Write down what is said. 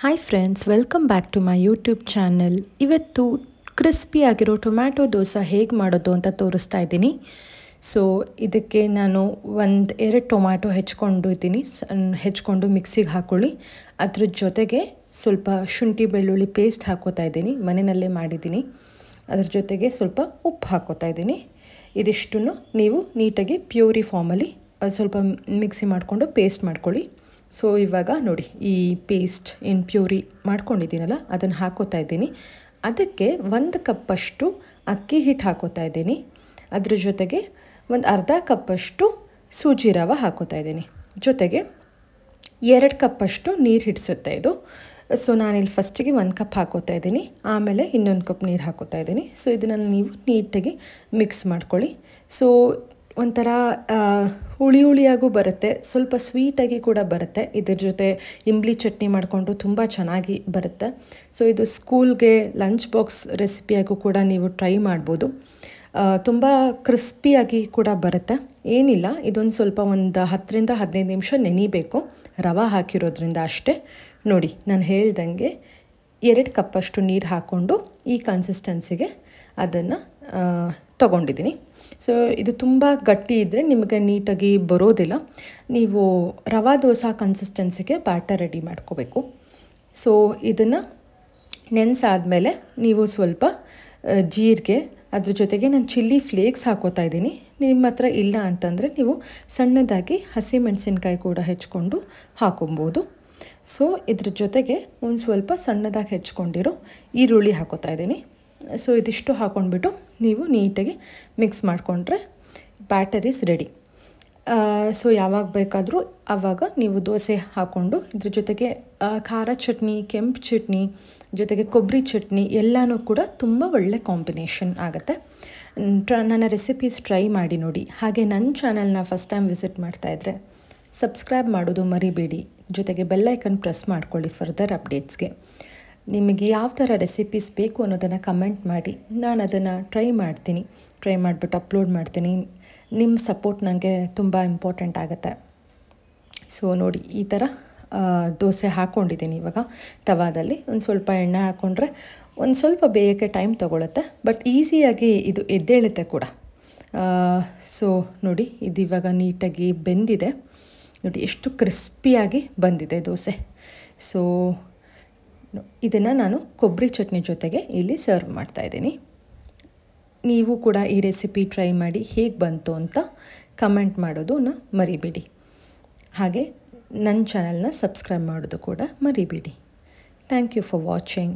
Hi friends, welcome back to my YouTube channel. ಇವತ್ತು crispy ಆಗಿರೋ tomato dosa ಹೇಗೆ ಮಾಡೋದು ಅಂತ ತೋರಿಸ್ತಾ ಇದ್ದೀನಿ. ಸೊ ಇದಕ್ಕೆ ನಾನು 1-2 ಟೊಮ್ಯಾಟೊ ಹೆಚ್ಕೊಂಡು ಮಿಕ್ಸಿಗೆ ಹಾಕ್ಕೊಳ್ಳಿ. ಅದ್ರ ಜೊತೆಗೆ ಸ್ವಲ್ಪ ಶುಂಠಿ ಬೆಳ್ಳುಳ್ಳಿ ಪೇಸ್ಟ್ ಹಾಕೋತಾ ಇದ್ದೀನಿ, ಮನೆಯಲ್ಲೇ ಮಾಡಿದ್ದೀನಿ. ಅದ್ರ ಜೊತೆಗೆ ಸ್ವಲ್ಪ ಉಪ್ಪು ಹಾಕೋತಾ ಇದ್ದೀನಿ. ಇದಿಷ್ಟನ್ನು ನೀವು ನೀಟಾಗಿ ಪ್ಯೂರಿ ಫಾರ್ಮಲ್ಲಿ ಸ್ವಲ್ಪ ಮಿಕ್ಸಿ ಮಾಡಿಕೊಂಡು ಪೇಸ್ಟ್ ಮಾಡ್ಕೊಳ್ಳಿ. ಸೊ ಇವಾಗ ನೋಡಿ, ಈ ಪೇಸ್ಟ್ ಏನು ಪ್ಯೂರಿ ಮಾಡ್ಕೊಂಡಿದ್ದೀನಲ್ಲ ಅದನ್ನು ಹಾಕೋತಾ ಇದ್ದೀನಿ. ಅದಕ್ಕೆ 1 ಕಪ್ಪಷ್ಟು ಅಕ್ಕಿ ಹಿಟ್ಟು ಹಾಕೋತಾ ಇದ್ದೀನಿ. ಅದ್ರ ಜೊತೆಗೆ ಒಂದು ಅರ್ಧ ಕಪ್ಪಷ್ಟು ಸೂಜಿ ರವೆ ಹಾಕೋತಾ ಇದ್ದೀನಿ. ಜೊತೆಗೆ 2 ಕಪ್ಪಷ್ಟು ನೀರು ಹಿಡಿಸುತ್ತೆ ಇದು. ಸೊ ನಾನಿಲ್ಲಿ ಫಸ್ಟಿಗೆ 1 ಕಪ್ ಹಾಕೋತಾ ಇದ್ದೀನಿ, ಆಮೇಲೆ ಇನ್ನೊಂದು ಕಪ್ ನೀರು ಹಾಕೋತಾ ಇದ್ದೀನಿ. ಸೊ ಇದನ್ನು ನೀವು ನೀಟಾಗಿ ಮಿಕ್ಸ್ ಮಾಡ್ಕೊಳ್ಳಿ. ಸೊ ಒಂಥರ ಹುಳಿಯಾಗೂ ಬರುತ್ತೆ, ಸ್ವಲ್ಪ ಸ್ವೀಟಾಗಿ ಕೂಡ ಬರುತ್ತೆ. ಇದ್ರ ಜೊತೆ ಇಂಬ್ಲಿ ಚಟ್ನಿ ಮಾಡಿಕೊಂಡು ತುಂಬ ಚೆನ್ನಾಗಿ ಬರುತ್ತೆ. ಸೊ ಇದು ಸ್ಕೂಲ್ಗೆ ಲಂಚ್ ಬಾಕ್ಸ್ ರೆಸಿಪಿಯಾಗೂ ಕೂಡ ನೀವು ಟ್ರೈ ಮಾಡ್ಬೋದು. ತುಂಬ ಕ್ರಿಸ್ಪಿಯಾಗಿ ಕೂಡ ಬರುತ್ತೆ. ಏನಿಲ್ಲ, ಇದೊಂದು ಸ್ವಲ್ಪ ಒಂದು 10-15 ನಿಮಿಷ ನೆನಿಬೇಕು, ರವೆ ಹಾಕಿರೋದ್ರಿಂದ ಅಷ್ಟೇ. ನೋಡಿ, ನಾನು ಹೇಳ್ದಂಗೆ 2 ಕಪ್ಪಷ್ಟು ನೀರು ಹಾಕ್ಕೊಂಡು ಈ ಕನ್ಸಿಸ್ಟೆನ್ಸಿಗೆ ಅದನ್ನು ತೊಗೊಂಡಿದ್ದೀನಿ. ಸೊ ಇದು ತುಂಬ ಗಟ್ಟಿ ಇದ್ದರೆ ನಿಮಗೆ ನೀಟಾಗಿ ಬರೋದಿಲ್ಲ. ನೀವು ರವೆ ದೋಸೆ ಕನ್ಸಿಸ್ಟೆನ್ಸಿಗೆ ಬ್ಯಾಟರ್ ರೆಡಿ ಮಾಡ್ಕೋಬೇಕು. ಸೊ ಇದನ್ನು ನೆನೆಸಾದ್ಮೇಲೆ ನೀವು ಸ್ವಲ್ಪ ಜೀರಿಗೆ, ಅದ್ರ ಜೊತೆಗೆ ನಾನು ಚಿಲ್ಲಿ ಫ್ಲೇಕ್ಸ್ ಹಾಕೋತಾ ಇದ್ದೀನಿ. ನಿಮ್ಮ ಹತ್ರ ಇಲ್ಲ ಅಂತಂದರೆ ನೀವು ಸಣ್ಣದಾಗಿ ಹಸಿಮೆಣಸಿನ್ಕಾಯಿ ಕೂಡ ಹೆಚ್ಕೊಂಡು ಹಾಕೊಬೋದು. ಸೊ ಇದ್ರ ಜೊತೆಗೆ ಒಂದು ಸ್ವಲ್ಪ ಸಣ್ಣದಾಗಿ ಹೆಚ್ಕೊಂಡಿರೋ ಈರುಳ್ಳಿ ಹಾಕೋತಾ ಇದ್ದೀನಿ. ಸೊ ಇದಿಷ್ಟು ಹಾಕ್ಕೊಂಡ್ಬಿಟ್ಟು ನೀವು ನೀಟಾಗಿ ಮಿಕ್ಸ್ ಮಾಡಿಕೊಂಡ್ರೆ ಬ್ಯಾಟರ್ ಈಸ್ ರೆಡಿ. ಸೊ ಯಾವಾಗ ಬೇಕಾದರೂ ಆವಾಗ ನೀವು ದೋಸೆ ಹಾಕ್ಕೊಂಡು ಇದ್ರ ಜೊತೆಗೆ ಖಾರ ಚಟ್ನಿ, ಕೆಂಪು ಚಟ್ನಿ, ಜೊತೆಗೆ ಕೊಬ್ಬರಿ ಚಟ್ನಿ ಎಲ್ಲನೂ ಕೂಡ ತುಂಬ ಒಳ್ಳೆ ಕಾಂಬಿನೇಷನ್ ಆಗುತ್ತೆ. ನನ್ನ ರೆಸಿಪೀಸ್ ಟ್ರೈ ಮಾಡಿ ನೋಡಿ. ಹಾಗೆ ನನ್ನ ಚಾನಲ್ನ ಫಸ್ಟ್ ಟೈಮ್ ವಿಸಿಟ್ ಮಾಡ್ತಾಯಿದ್ರೆ ಸಬ್ಸ್ಕ್ರೈಬ್ ಮಾಡೋದು ಮರಿಬೇಡಿ. ಜೊತೆಗೆ ಬೆಲ್ಲೈಕನ್ ಪ್ರೆಸ್ ಮಾಡ್ಕೊಳ್ಳಿ ಫರ್ದರ್ ಅಪ್ಡೇಟ್ಸ್ಗೆ. ನಿಮಗೆ ಯಾವ ಥರ ರೆಸಿಪೀಸ್ ಬೇಕು ಅನ್ನೋದನ್ನು ಕಮೆಂಟ್ ಮಾಡಿ, ನಾನು ಅದನ್ನು ಟ್ರೈ ಮಾಡಿಬಿಟ್ಟು ಅಪ್ಲೋಡ್ ಮಾಡ್ತೀನಿ. ನಿಮ್ಮ ಸಪೋರ್ಟ್ ನನಗೆ ತುಂಬ ಇಂಪಾರ್ಟೆಂಟ್ ಆಗುತ್ತೆ. ಸೊ ನೋಡಿ, ಈ ಥರ ದೋಸೆ ಹಾಕ್ಕೊಂಡಿದ್ದೀನಿ. ಇವಾಗ ತವಾದಲ್ಲಿ ಒಂದು ಸ್ವಲ್ಪ ಎಣ್ಣೆ ಹಾಕ್ಕೊಂಡ್ರೆ ಒಂದು ಸ್ವಲ್ಪ ಬೇಯೋಕ್ಕೆ ಟೈಮ್ ತೊಗೊಳುತ್ತೆ, ಬಟ್ ಈಸಿಯಾಗಿ ಇದು ಎದ್ದೇಳುತ್ತೆ ಕೂಡ. ಸೊ ನೋಡಿ, ಇದು ಇವಾಗ ನೀಟಾಗಿ ಬೆಂದಿದೆ. ನೋಡಿ ಎಷ್ಟು ಕ್ರಿಸ್ಪಿಯಾಗಿ ಬಂದಿದೆ ದೋಸೆ. ಸೊ ಇದನ್ನು ನಾನು ಕೊಬ್ಬರಿ ಚಟ್ನಿ ಜೊತೆಗೆ ಇಲ್ಲಿ ಸರ್ವ್ ಮಾಡ್ತಾಯಿದ್ದೀನಿ. ನೀವು ಕೂಡ ಈ ರೆಸಿಪಿ ಟ್ರೈ ಮಾಡಿ ಹೇಗೆ ಬಂತು ಅಂತ ಕಮೆಂಟ್ ಮಾಡೋದನ್ನು ಮರಿಬೇಡಿ. ಹಾಗೆ ನನ್ನ ಚಾನಲ್ನ ಸಬ್ಸ್ಕ್ರೈಬ್ ಮಾಡೋದು ಕೂಡ ಮರಿಬೇಡಿ. Thank you for watching.